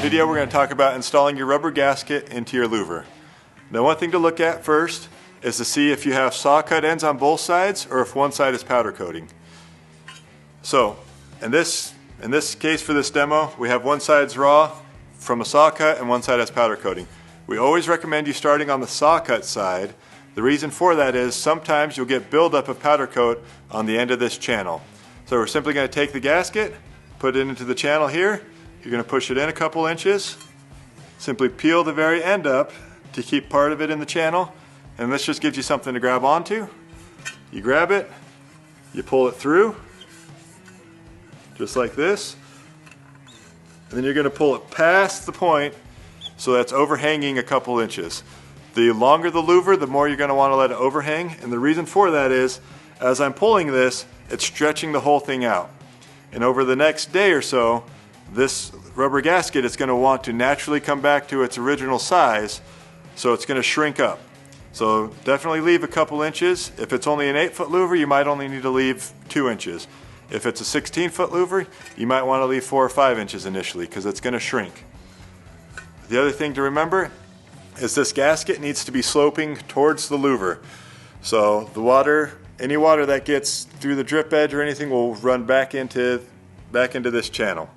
video we're going to talk about installing your rubber gasket into your louver. Now one thing to look at first is to see if you have saw cut ends on both sides or if one side is powder coating. So in this case for this demo, we have one side's raw from a saw cut and one side has powder coating. We always recommend you starting on the saw cut side. The reason for that is sometimes you'll get buildup of powder coat on the end of this channel. So we're simply going to take the gasket, put it into the channel here. You're going to push it in a couple inches. Simply peel the very end up to keep part of it in the channel. And this just gives you something to grab onto. You grab it, you pull it through, just like this. And then you're going to pull it past the point so that's overhanging a couple inches. The longer the louver, the more you're going to want to let it overhang. And the reason for that is, as I'm pulling this, it's stretching the whole thing out. And over the next day or so, this rubber gasket is going to want to naturally come back to its original size, so it's going to shrink up. So definitely leave a couple inches. If it's only an 8-foot louver, you might only need to leave 2 inches. If it's a 16-foot louver, you might want to leave 4 or 5 inches initially because it's going to shrink. The other thing to remember is this gasket needs to be sloping towards the louver. So the water, any water that gets through the drip edge or anything will run back into this channel.